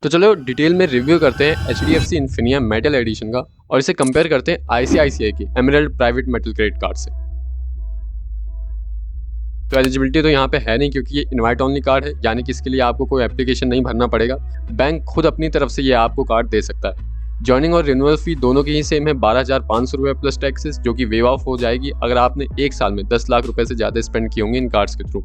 तो चलो डिटेल में रिव्यू करते हैं HDFC इन्फिनिया मेटल एडिशन का और इसे कंपेयर करते हैं ICICI के emerald private metal credit card से। तो एलिजिबिलिटी तो यहाँ पे है नहीं क्योंकि ये इनवाइट ओनली कार्ड है, यानी कि इसके लिए आपको कोई एप्लीकेशन नहीं भरना पड़ेगा। बैंक खुद अपनी तरफ से ये आपको कार्ड दे सकता है। जॉइनिंग और रिन्यूअल फी दोनों की ही सेम है, 12,500 रुपये प्लस टैक्सेस, जो कि वेव ऑफ हो जाएगी अगर आपने एक साल में 10 लाख रुपए से ज़्यादा स्पेंड किए होंगे इन कार्ड्स के थ्रू।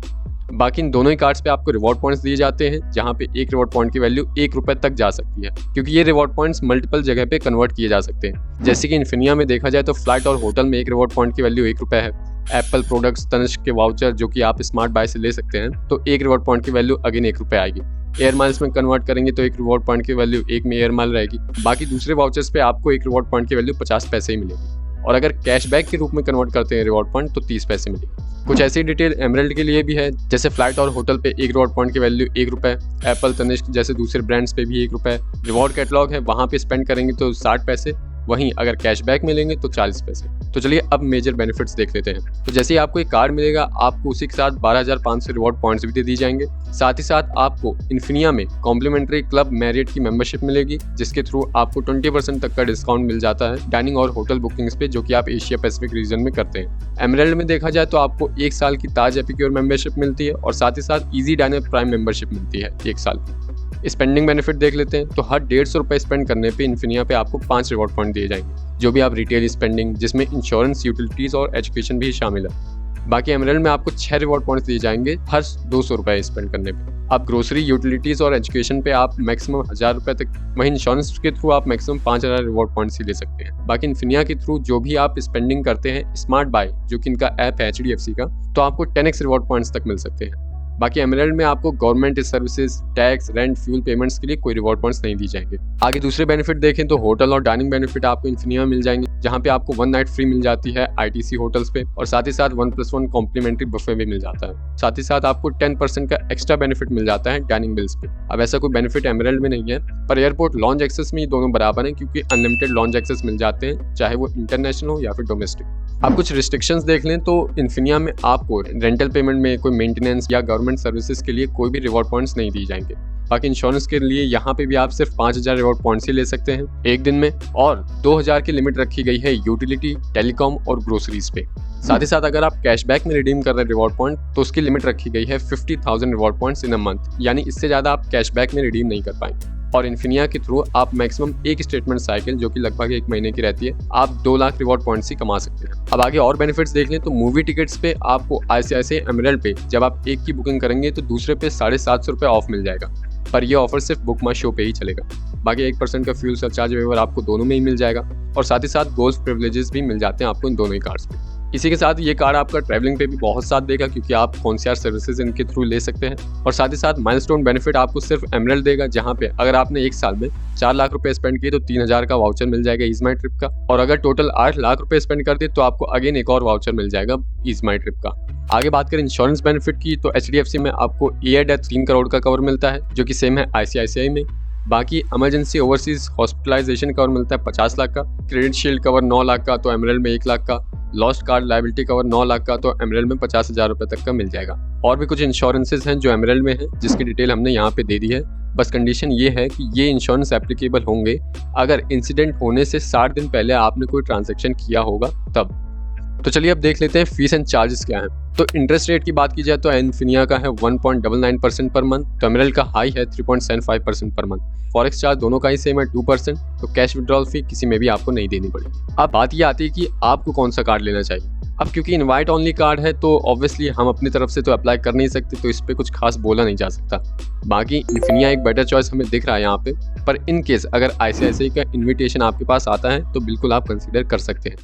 बाकी इन दोनों ही कार्ड्स पे आपको रिवॉर्ड पॉइंट्स दिए जाते हैं, जहाँ पे एक रिवॉर्ड पॉइंट की वैल्यू 1 रुपये तक जा सकती है, क्योंकि ये रिवॉर्ड पॉइंट्स मल्टीपल जगह पे कन्वर्ट किए जा सकते हैं। जैसे कि इन्फिनिया में देखा जाए तो फ्लाइट और होटल में एक रिवॉर्ड पॉइंट की वैल्यू 1 रुपये है। एप्पल प्रोडक्ट्स, तनिष्क के वाउचर जो कि आप स्मार्ट बाय से ले सकते हैं, तो एक रिवॉर्ड पॉइंट की वैल्यू अगेन 1 रुपये आएगी। एयर माइल्स में कन्वर्ट करेंगे तो एक रिवॉर्ड पॉइंट की वैल्यू 1 में एयर माइल रहेगी। बाकी दूसरे वाउचर्स पे आपको एक रिवॉर्ड पॉइंट की वैल्यू 50 पैसे ही मिलेगी, और अगर कैशबैक के रूप में कन्वर्ट करते हैं रिवॉर्ड पॉइंट तो 30 पैसे मिलेगी। कुछ ऐसी डिटेल एमराल्ड के लिए भी है, जैसे फ्लाइट और होटल पे एक रिवॉर्ड पॉइंट की वैल्यू 1 रुपये, एप्पल, तनिष्क जैसे दूसरे ब्रांड्स पे भी 1 रुपये। रिवॉर्ड कैटलॉग है, वहाँ पे स्पेंड करेंगे तो 60 पैसे, वहीं अगर कैशबैक मिलेंगे तो 40 पैसे। तो चलिए अब मेजर बेनिफिट्स देख लेते हैं। तो जैसे ही आपको एक कार्ड मिलेगा, आपको उसी के साथ 12,500 रिवॉर्ड पॉइंट्स भी दे दी जाएंगे। साथ ही साथ आपको इन्फिनिया में कॉम्प्लीमेंट्री क्लब मैरियट की मेंबरशिप मिलेगी, जिसके थ्रू आपको 20% तक का डिस्काउंट मिल जाता है डाइनिंग और होटल बुकिंग्स पे, जो कि आप एशिया पैसिफिक रीजन में करते हैं। एमराल्ड में देखा जाए तो आपको 1 साल की ताज एपिक्योर मेंबरशिप मिलती है, और साथ ही साथ ईजी डाइनर प्राइम मेंबरशिप मिलती है 1 साल की। स्पेंडिंग बेनिफिट देख लेते हैं, तो हर 150 रुपये स्पेंड करने पे इन्फिनिया पे आपको 5 रिवॉर्ड पॉइंट दिए जाएंगे, जो भी आप रिटेल स्पेंडिंग, जिसमें इंश्योरेंस, यूटिलिटीज और एजुकेशन भी शामिल है। बाकी एमराल्ड में आपको 6 रिवॉर्ड पॉइंट्स दिए जाएंगे हर 200 रुपये स्पेंड करने पे। आप ग्रोसरी, यूटिलिटीज और एजुकेशन पे आप मैक्सिमम 1000 रुपये तक, वहीं इंश्योरेंस के थ्रू आप मैक्सिमम 5000 रिवॉर्ड पॉइंट्स ही ले सकते हैं। बाकी इन्फिनिया के थ्रू जो भी आप स्पेंडिंग करते हैं स्मार्ट बाय, जो कि इनका ऐप है HDFC का, तो आपको 10x रिवॉर्ड पॉइंट्स तक मिल सकते हैं। बाकी एमराल्ड में आपको government services, tax, rent, fuel payments के लिए कोई रिवॉर्ड पॉइंट्स नहीं दी जाएंगे। आगे दूसरे बेनिफिट देखें तो होटल और डाइनिंग बेनिफिट आपको इन्फिनिया में मिल जाएंगे, जहां पे आपको 1 नाइट फ्री मिल जाती है ITC होटल्स पे, और साथ ही साथ 1+1 कॉम्प्लीमेंट्री बुफे भी मिल जाता है। साथ ही साथ आपको 10% का एक्स्ट्रा बेनिफिट मिल जाता है डाइनिंग बिल्स पे। अब ऐसा कोई बेनिफिट एमराल्ड में नहीं है, पर एयरपोर्ट लॉन्ज एक्सेस में ये दोनों बराबर हैं, क्योंकि अनलिमिटेड लॉन्ज एक्सेस मिल जाते हैं, चाहे वो इंटरनेशनल हो या फिर डोमेस्टिक। आप कुछ रिस्ट्रिक्शंस देख लें तो इन्फिनिया में आपको रेंटल पेमेंट में, कोई मेंटेनेंस या गवर्नमेंट सर्विसेज के लिए कोई भी रिवॉर्ड पॉइंट्स नहीं दिए जाएंगे। बाकी इंश्योरेंस के लिए यहाँ पे भी आप सिर्फ 5000 रिवॉर्ड पॉइंट्स ही ले सकते हैं एक दिन में, और 2000 की लिमिट रखी गई है यूटिलिटी, टेलीकॉम और ग्रोसरीज पे। साथ ही साथ अगर आप कैशबैक में रिडीम कर रहे हैं रिवॉर्ड पॉइंट, तो उसकी लिमिट रखी गई है 50,000 reward points in a month, यानी इससे ज़्यादा आप कैशबैक में रिडीम नहीं कर पाएंगे। और इन्फिनिया के थ्रू आप मैक्सिमम एक स्टेटमेंट साइकिल, जो कि लगभग 1 महीने की रहती है, आप 2 लाख रिवॉर्ड पॉइंट्स ही कमा सकते हैं। अब आगे और बेनिफिट्स देख लें तो मूवी टिकट्स पे आपको ICICI एमराल्ड पे जब आप एक की बुकिंग करेंगे तो दूसरे पे 750 रुपये ऑफ मिल जाएगा, पर यह ऑफर सिर्फ बुक माई शो पे ही चलेगा। बाकी 1% का फ्यूल सरचार्ज वेवर आपको दोनों में ही मिल जाएगा, और साथ ही साथ गोल्फ प्रिविलेजेस भी मिल जाते हैं आपको इन दोनों ही कार्ड्स पे। इसी के साथ ये कार्ड आपका ट्रैवलिंग पे भी बहुत साथ देगा, क्योंकि आप कॉन्सियर्ज सर्विसेज इनके थ्रू ले सकते हैं, और साथ ही साथ माइलस्टोन बेनिफिट आपको सिर्फ एमराल्ड देगा, जहां पे अगर आपने एक साल में 4 लाख रुपए स्पेंड किए तो 3000 का वाउचर मिल जाएगा ईज माई ट्रिप का, और अगर टोटल 8 लाख रुपए स्पेंड कर दिए तो आपको अगेन एक और वाउचर मिल जाएगा ईज माई ट्रिप का। आगे बात करें इंश्योरेंस बेनिफिट की, तो HDFC में आपको एयर डेथ 3 करोड़ का कवर मिलता है, जो कि सेम है ICICI में। बाकी इमरजेंसी ओवरसीज हॉस्पिटलाइजेशन कवर मिलता है 50 लाख का, क्रेडिट शील्ड कवर 9 लाख का तो एमराल्ड में 1 लाख का, lost card liability cover 9 lakh का तो एमराल्ड में 50,000 रुपये तक का मिल जाएगा। और भी कुछ इंश्योरेंसेज हैं जो एमराल्ड में है, जिसकी डिटेल हमने यहाँ पे दे दी है। बस कंडीशन ये है कि ये इंश्योरेंस एप्लीकेबल होंगे अगर इंसिडेंट होने से 60 दिन पहले आपने कोई ट्रांजैक्शन किया होगा तब। तो चलिए अब देख लेते हैं फीस एंड चार्जेस क्या हैं। तो इंटरेस्ट रेट की बात की जाए तो इन्फिनिया का है 1.99% पर मंथ, तो एमराल्ड का हाई है 3.75% पर मंथ। फॉरेक्स चार्ज दोनों का ही सेम है 2%, तो कैश विड्रॉल फी किसी में भी आपको नहीं देनी पड़ेगी। अब बात ये आती है कि आपको कौन सा कार्ड लेना चाहिए। अब क्योंकि इनवाइट ओनली कार्ड है तो ऑब्वियसली हम अपनी तरफ से तो अप्लाई कर नहीं सकते, तो इस पर कुछ खास बोला नहीं जा सकता। बाकी इन्फिनिया एक बेटर चॉइस हमें दिख रहा है यहाँ पे, पर इन केस अगर ICICI का इन्विटेशन आपके पास आता है तो बिल्कुल आप कंसीडर कर सकते हैं।